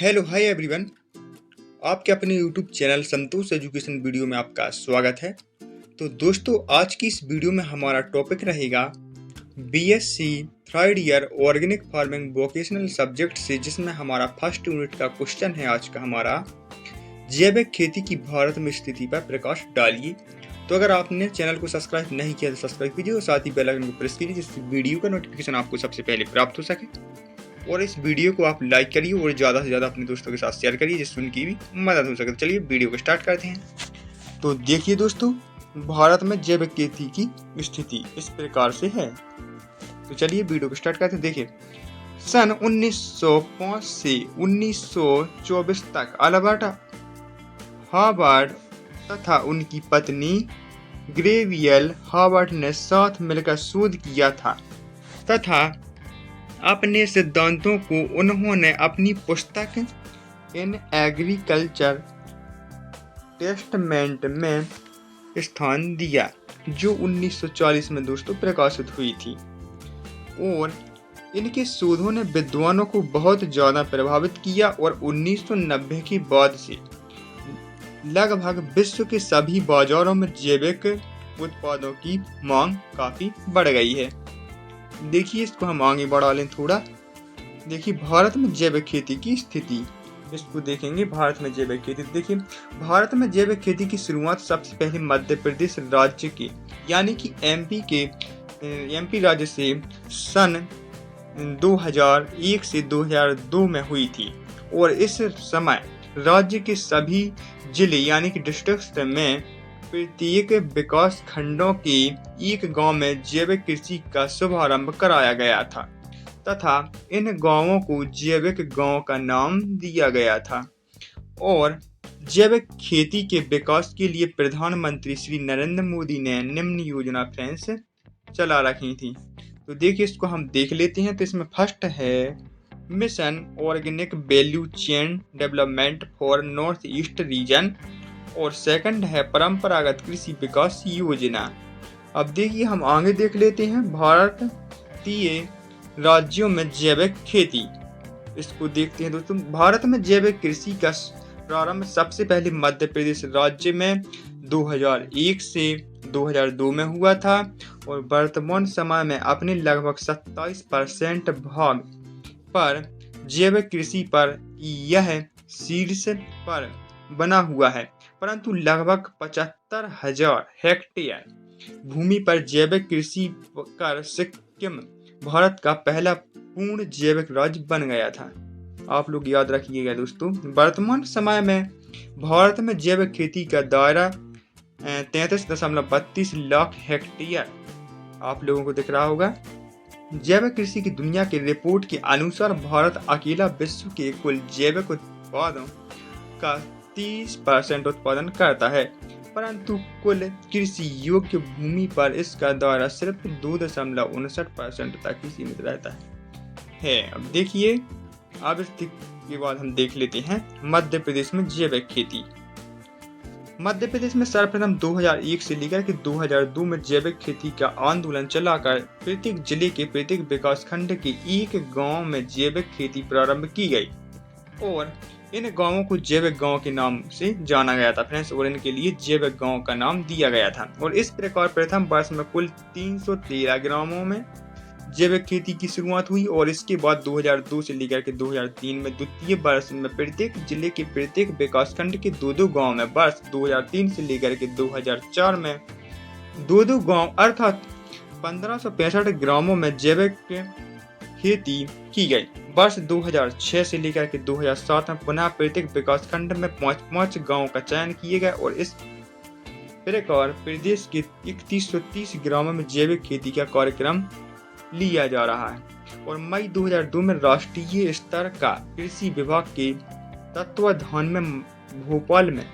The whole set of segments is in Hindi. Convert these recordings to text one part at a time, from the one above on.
Hello hi everyone. आपके अपने यूट्यूब चैनल संतोष एजुकेशन वीडियो में आपका स्वागत है। तो दोस्तों, आज की इस वीडियो में हमारा टॉपिक रहेगा BSc third year organic farming vocational subject से, जिसमें हमारा फर्स्ट यूनिट का क्वेश्चन है आज का हमारा, जैविक खेती की भारत में स्थिति पर प्रकाश डालिए। तो अगर आपने चैनल को सब्सक्राइब नहीं किया तो सब्सक्राइब कीजिए और साथ ही बेल आइकन को प्रेस कीजिए, जिससे वीडियो का नोटिफिकेशन आपको सबसे पहले प्राप्त हो सके। और इस वीडियो को आप लाइक करिए और ज़्यादा से ज़्यादा अपने दोस्तों के साथ शेयर करिए, जिससे उनकी भी मदद हो सके। तो चलिए वीडियो को स्टार्ट करते हैं। तो देखिए दोस्तों, भारत में जैविक खेती की स्थिति इस प्रकार से है। तो चलिए वीडियो को स्टार्ट करते हैं। देखिए, सन 1905 से 1924 तक अल्बर्ट हार्वर्ड तथा उनकी पत्नी ग्रेवियल हार्वर्ड ने साथ मिलकर शोध किया था तथा अपने सिद्धांतों को उन्होंने अपनी पुस्तक इन एग्रीकल्चर टेस्टमेंट में स्थान दिया, जो 1940 में दोस्तों प्रकाशित हुई थी। और इनके शोधों ने विद्वानों को बहुत ज़्यादा प्रभावित किया और 1990 के बाद से लगभग विश्व के सभी बाजारों में जैविक उत्पादों की मांग काफ़ी बढ़ गई है। देखिए, इसको हम आगे बढ़ा लें थोड़ा। देखिए, भारत में जैविक खेती की स्थिति, इसको देखेंगे। भारत में जैविक खेती, देखिए, भारत में जैविक खेती की शुरुआत सबसे पहले मध्य प्रदेश राज्य के यानी कि एमपी राज्य से सन 2001 से 2002 में हुई थी। और इस समय राज्य के सभी जिले यानी कि डिस्ट्रिक्ट में प्रत्येक विकास खंडों के एक गांव में जैविक कृषि का शुभारंभ कराया गया था तथा इन गांवों को जैविक गांव का नाम दिया गया था। और जैविक खेती के विकास के लिए प्रधानमंत्री श्री नरेंद्र मोदी ने निम्न योजना फ्रेंड्स चला रखी थी। तो देखिए, इसको हम देख लेते हैं। तो इसमें फर्स्ट है mission organic value chain development for north east region और सेकंड है परंपरागत कृषि विकास योजना। अब देखिए, हम आगे देख लेते हैं भारतीय राज्यों में जैविक खेती। इसको देखते हैं दोस्तों। भारत में जैविक कृषि का प्रारंभ सबसे पहले मध्य प्रदेश राज्य में 2001 से 2002 में हुआ था और वर्तमान समय में अपने लगभग 27% भाग पर जैविक कृषि पर यह शीर्ष पर बना हुआ है, परंतु लगभग 75,000 हेक्टेयर भूमि पर जैविक कृषि कर सिक्किम भारत का पहला पूर्ण जैविक राज्य बन गया था। आप लोग याद रखिएगा दोस्तों। वर्तमान समय में भारत में जैविक खेती का दायरा 33.32 लाख हेक्टेयर आप लोगों को दिख रहा होगा। जैविक कृषि की दुनिया के रिपोर्ट के अनुसार भारत अकेला विश्व के कुल जैविक उत्पादों का 30% उत्पादन करता है, परंतु कुल कृषि योग्य भूमि पर इसका दायरा सिर्फ 2.59% तक ही सीमित रहता है। अब देखिए, अब इसके बाद हम देख लेते हैं मध्य प्रदेश में जैविक खेती। मध्य प्रदेश में सर्वप्रथम 2001 से लेकर के 2002 में जैविक खेती का आंदोलन चलाकर प्रत्येक जिले के प्रत्येक विकास खंड के एक गांव में जैविक खेती प्रारंभ की गई और इन गांवों को जैविक गांव के नाम से जाना गया था फ्रेंड्स, और इनके लिए जैविक गांव का नाम दिया गया था। और इस प्रकार प्रथम वर्ष में कुल 313 ग्रामों में जैविक खेती की शुरुआत हुई और इसके बाद 2002 से लेकर के 2003 में द्वितीय वर्ष में प्रत्येक जिले के प्रत्येक विकास खंड के 2-2 गांव में, वर्ष 2003 से लेकर के 2004 में 2-2 गांव अर्थात 1565 ग्रामों में जैविक खेती की गई। वर्ष 2006 से लेकर के 2007 में पुनः प्रत्येक विकास खंड में 5-5 गांव का चयन किए गए और इस प्रकार प्रदेश के 3130 ग्रामों में जैविक खेती का कार्यक्रम लिया जा रहा है। और मई 2002 में राष्ट्रीय स्तर का कृषि विभाग के तत्वाधान में भोपाल में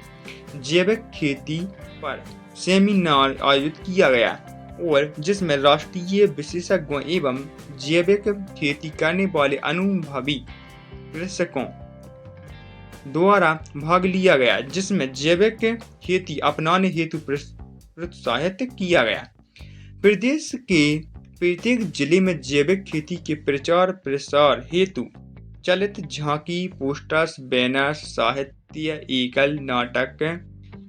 जैविक खेती पर सेमिनार आयोजित किया गया और जिसमें राष्ट्रीय विशेषज्ञों एवं जैविक खेती करने वाले अनुभवी कृषकों द्वारा भाग लिया गया, जिसमें जैविक खेती अपनाने हेतु प्रोत्साहित किया गया। प्रदेश के प्रत्येक जिले में जैविक खेती के प्रचार प्रसार हेतु चलित झांकी, पोस्टर्स, बैनर्स, साहित्य, एकल नाटक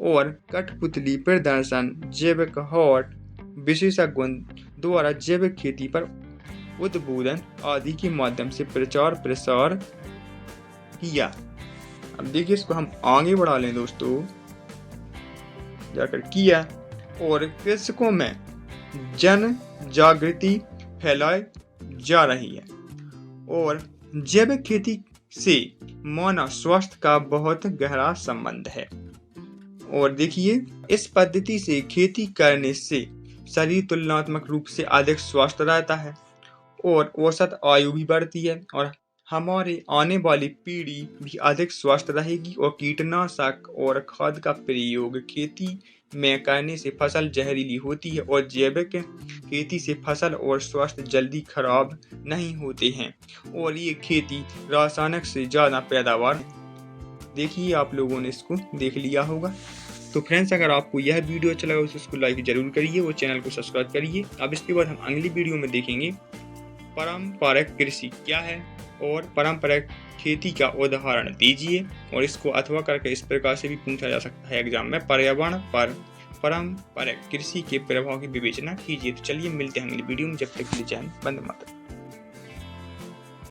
और कठपुतली प्रदर्शन, जैविक हॉट विशेषज्ञों द्वारा जैविक खेती पर उद्बोधन आदि के माध्यम से प्रचार प्रसार किया। अब देखिए इसको हम आगे बढ़ा लें दोस्तों, जाकर किया और कृषकों में जन जागृति फैलाई जा रही है और जैविक खेती से मानव स्वास्थ्य का बहुत गहरा संबंध है। और देखिए इस पद्धति से खेती करने से शरीर तुलनात्मक रूप से अधिक स्वस्थ रहता है और औसत आयु भी बढ़ती है और हमारे आने वाली पीढ़ी भी अधिक स्वस्थ रहेगी। और कीटनाशक और खाद का प्रयोग खेती में करने से फसल जहरीली होती है और जैविक खेती से फसल और स्वास्थ्य जल्दी खराब नहीं होते हैं और ये खेती रासायनिक से ज़्यादा पैदावार। देखिए आप लोगों ने इसको देख लिया होगा। तो फ्रेंड्स, अगर आपको यह वीडियो अच्छा लगा तो इसको लाइक जरूर करिए और चैनल को सब्सक्राइब करिए। अब इसके बाद हम अगली वीडियो में देखेंगे पारंपरिक कृषि क्या है और पारंपरिक खेती का उदाहरण दीजिए। और इसको अथवा करके इस प्रकार से भी पूछा जा सकता है एग्जाम में, पर्यावरण पर पारंपरिक कृषि के प्रभाव की विवेचना कीजिए। तो चलिए मिलते हैं अगली वीडियो में, जब तक के लिए जय हिंद, वंदे मातरम।